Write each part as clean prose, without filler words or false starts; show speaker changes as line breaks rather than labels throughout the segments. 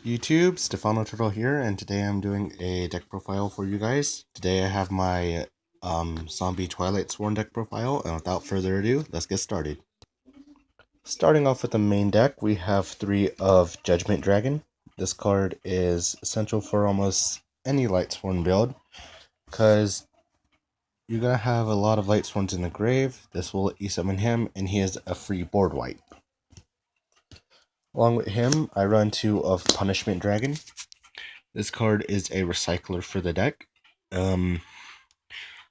YouTube, Stefano Turtle here, and today I'm doing a deck profile for you guys. Today I have my Zombie Lightsworn deck profile, and without further ado, let's get started. Starting off with the main deck, we have 3 of Judgment Dragon. This card is essential for almost any Lightsworn build, because you're going to have a lot of Lightsworns in the grave. This will let you summon him, and he is a free board wipe. Along with him, I run 2 of Punishment Dragon. This card is a recycler for the deck. Of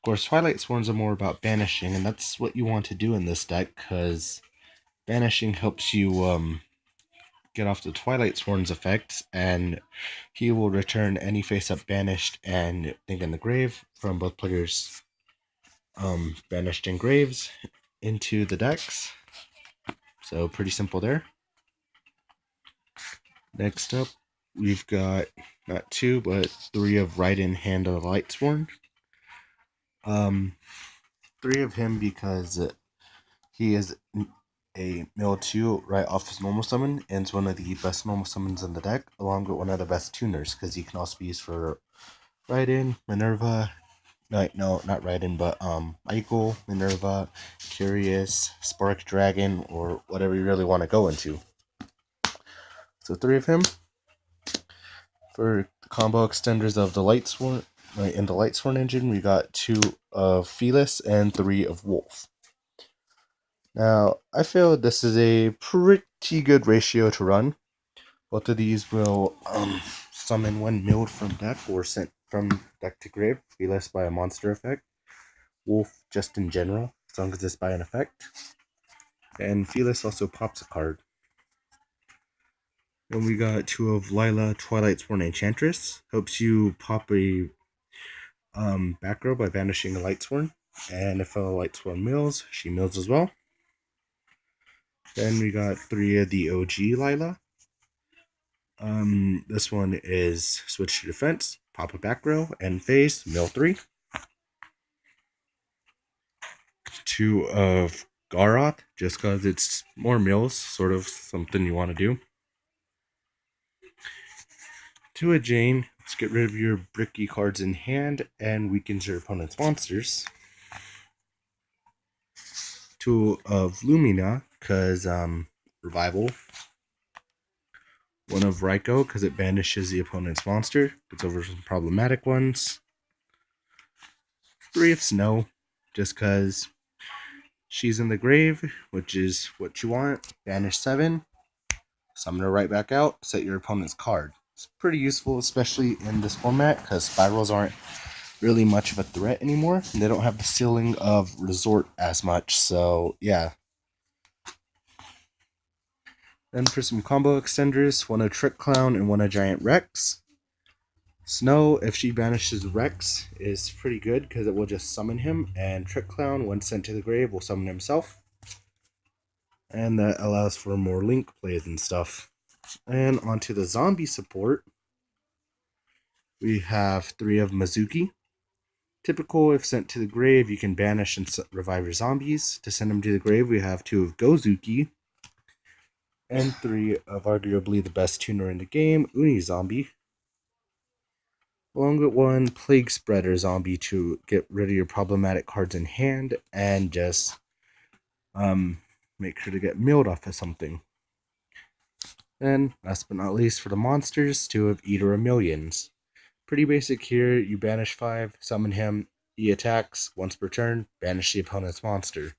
course, Lightsworns are more about banishing, and that's what you want to do in this deck, because banishing helps you get off the Lightsworn's effects, and he will return any face-up banished and thing in the grave from both players' banished and graves into the decks. So pretty simple there. Next up, we've got not 2, but 3 of Raiden Hand of the Lightsworn. 3 of him because he is a mill 2 right off his normal summon, and it's one of the best normal summons in the deck, along with one of the best tuners, because he can also be used for Raiden, Minerva, no, not Raiden, but Michael, Minerva, Curious, Spark Dragon, or whatever you really want to go into. So 3 of him. For the combo extenders of the Lightsworn, in the Lightsworn engine, we got 2 of Felis and 3 of Wolf. Now, I feel this is a pretty good ratio to run. Both of these will summon when milled from deck or sent from deck to grave, Felis by a monster effect. Wolf just in general, as long as it's by an effect. And Felis also pops a card. Then we got 2 of Lila, Lightsworn Enchantress. Helps you pop a back row by banishing a Lightsworn. And if a Lightsworn mills, she mills as well. Then we got 3 of the OG Lila. This one is switch to defense, pop a back row, and phase, mill 3. 2 of Garoth, just because it's more mills, sort of something you want to do. 2 of Jane, let's get rid of your bricky cards in hand and weakens your opponent's monsters. 2 of Lumina, because revival. 1 of Raiko, because it banishes the opponent's monster, gets over some problematic ones. 3 of Snow, just because she's in the grave, which is what you want. Banish 7, summon her right back out, set your opponent's card. It's pretty useful, especially in this format, because spirals aren't really much of a threat anymore, and they don't have the ceiling of resort as much, so yeah. Then for some combo extenders, 1 of Trick Clown and 1 of Giant Rex. Snow, if she banishes Rex, is pretty good because it will just summon him, and Trick Clown, when sent to the grave, will summon himself. And that allows for more link plays and stuff. And onto the zombie support, we have 3 of Mizuki. Typical, if sent to the grave, you can banish and revive your zombies. To send them to the grave, we have 2 of Gozuki. And 3 of arguably the best tuner in the game, Uni Zombie. Along with 1 Plague Spreader Zombie to get rid of your problematic cards in hand and just make sure to get milled off of something. And last but not least, for the monsters, 2 of Eater of Millions. Pretty basic here. You banish 5, summon him, he attacks once per turn, banish the opponent's monster.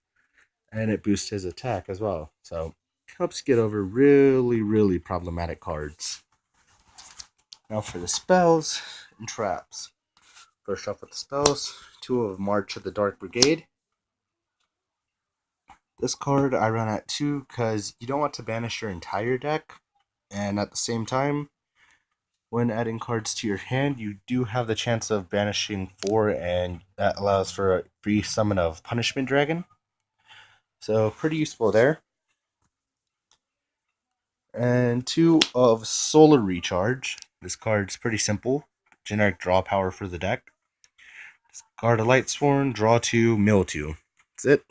And it boosts his attack as well. So, helps get over really problematic cards. Now for the spells and traps. First off with the spells, 2 of March of the Dark Brigade. This card I run at 2 because you don't want to banish your entire deck, and at the same time, when adding cards to your hand, you do have the chance of banishing 4, and that allows for a free summon of Punishment Dragon. So pretty useful there. And 2 of Solar Recharge. This card's pretty simple. Generic draw power for the deck. Discard a Lightsworn, draw 2, mill 2. That's it.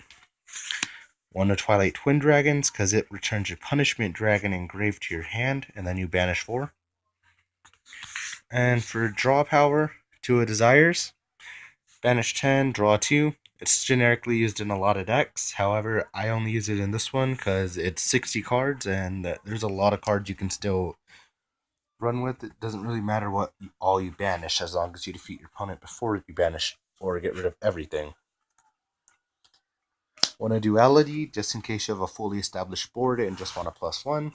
1 of Twilight Twin Dragons, because it returns your Punishment Dragon engraved to your hand, and then you banish 4. And for draw power, 2 of Desires, banish 10, draw 2. It's generically used in a lot of decks. However, I only use it in this one because it's 60 cards and there's a lot of cards you can still run with. It doesn't really matter what all you banish as long as you defeat your opponent before you banish or get rid of everything. One of Duality, just in case you have a fully established board and just want a +1.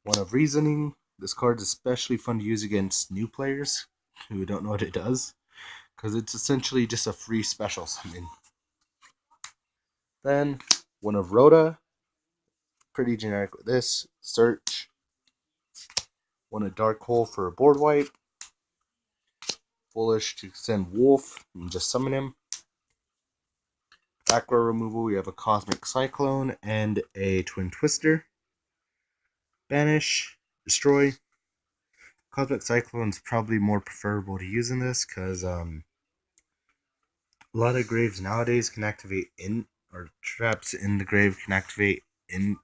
One of Reasoning. This card is especially fun to use against new players who don't know what it does, because it's essentially just a free special summon. Then, one of Rhoda. Pretty generic with this. Search. One of Dark Hole for a board wipe. Foolish to send Wolf and just summon him. Back row removal, we have a Cosmic Cyclone and a Twin Twister. Banish. Destroy. Cosmic Cyclone is probably more preferable to use in this because a lot of graves nowadays can activate in, or traps in the grave can activate in,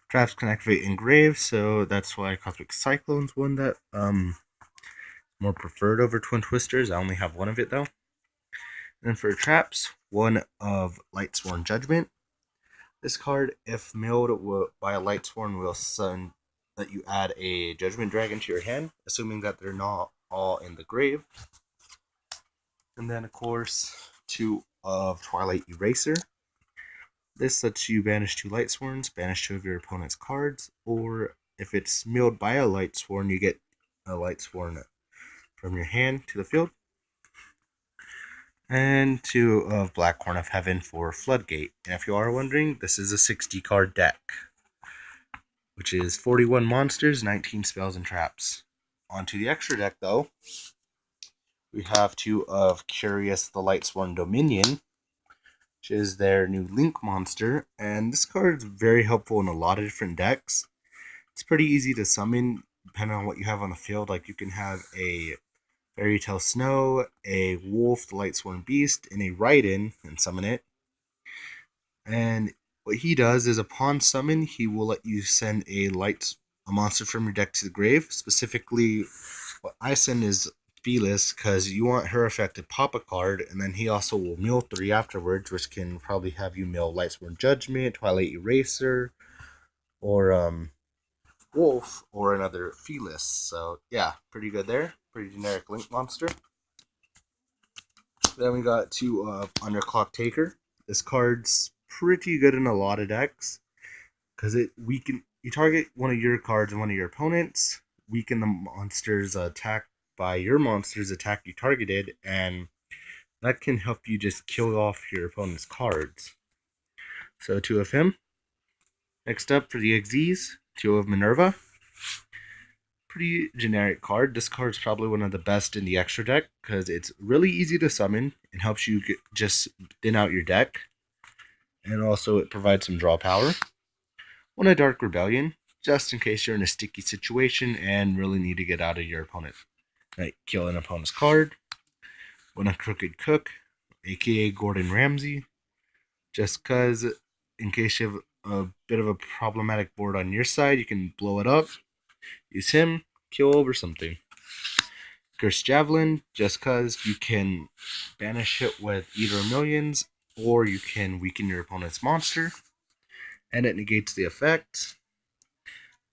traps can activate in grave, so that's why Cosmic Cyclone's one that more preferred over Twin Twisters. I only have one of it though. And for traps, one of Lightsworn Judgment. This card, if milled by a Lightsworn, will send that you add a Judgment Dragon to your hand, assuming that they're not all in the grave. And then, of course, 2 of Twilight Eraser. This lets you banish 2 Lightsworns, banish 2 of your opponent's cards, or if it's milled by a Lightsworn, you get a Lightsworn from your hand to the field. And 2 of Black Horn of Heaven for Floodgate. And if you are wondering, this is a 60 card deck, which is 41 monsters, 19 spells and traps. Onto the extra deck though, we have 2 of Curious the Lightsworn Dominion, which is their new Link monster, and this card is very helpful in a lot of different decks. It's pretty easy to summon depending on what you have on the field. Like you can have a Fairy Tale Snow, a Wolf, the Lightsworn Beast, and a Raiden, and summon it. And what he does is upon summon, he will let you send a monster from your deck to the grave. Specifically, what I send is Felis, because you want her effect to pop a card, and then he also will mill 3 afterwards, which can probably have you mill Lightsworn Judgment, Twilight Eraser, or Wolf, or another Felis. So yeah, pretty good there. Pretty generic Link monster. Then we got 2 of Underclock Taker. This card's pretty good in a lot of decks because you target one of your cards and one of your opponents, weaken the monster's attack by your monster's attack you targeted, and that can help you just kill off your opponent's cards. So 2 of him. Next up for the XZs, 2 of Minerva. Pretty generic card. This card is probably one of the best in the extra deck because it's really easy to summon and helps you just thin out your deck. And also it provides some draw power. 1 of Dark Rebellion, just in case you're in a sticky situation and really need to get out of your opponent. Like kill an opponent's card. 1 of Crooked Cook, aka Gordon Ramsay, just because in case you have a bit of a problematic board on your side, you can blow it up, use him, kill over something. Cursed Javelin, just because you can banish it with either Millions, or you can weaken your opponent's monster, and it negates the effect.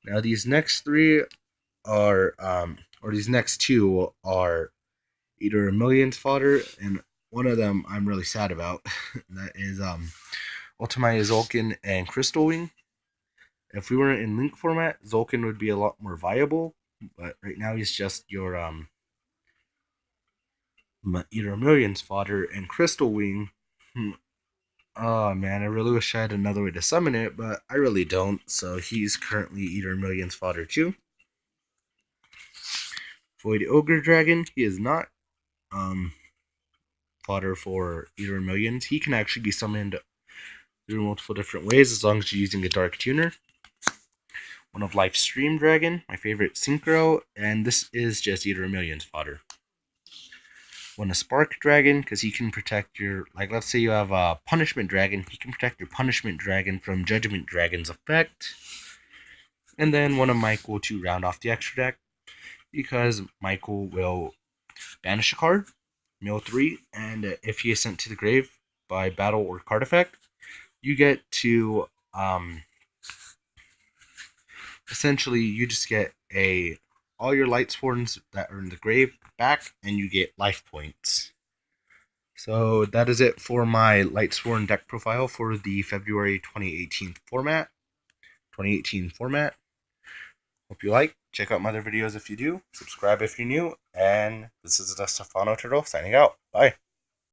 Now these next 3 are, or these next 2 are either Millions fodder, and one of them I'm really sad about. That is Ultimate Zolkin and Crystal Wing. If we were in Link format, Zolkin would be a lot more viable, but right now he's just your either Millions fodder, and Crystal Wing. Oh man, I really wish I had another way to summon it, but I really don't, so he's currently either Millions fodder too. Void Ogre Dragon, he is not fodder for either Millions. He can actually be summoned through multiple different ways as long as you're using a Dark Tuner. 1 of Life Stream Dragon, my favorite Synchro, and this is just either Millions fodder. 1 of Spark Dragon, because he can protect your, like let's say you have a Punishment Dragon, he can protect your Punishment Dragon from Judgment Dragon's effect. And then 1 of Michael to round off the extra deck. because Michael will banish a card, mill 3, and if he is sent to the grave by battle or card effect, you get to essentially you just get all your Lightsworns that are in the grave back, and you get life points. So that is it for my Lightsworn deck profile for the February 2018 format. Hope you like. Check out my other videos if you do. Subscribe if you're new. And this is the Stefano Turtle signing out. Bye.